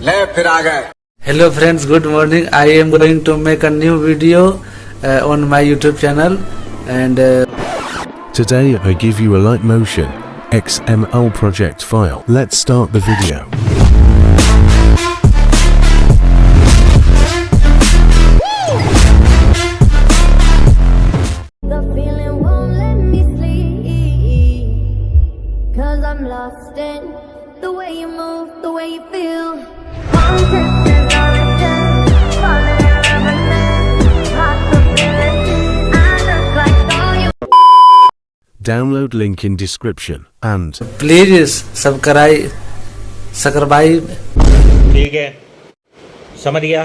ले फिर आ गए। Hello friends, good morning. I am going to make a new video on my YouTube channel and Today I give you a light motion XML project file. Let's start the video. The feeling won't let me sleep, 'cause I'm lost in the way you move, the way you feel. Download link in description and please subscribe. ठीक है, समझ गया।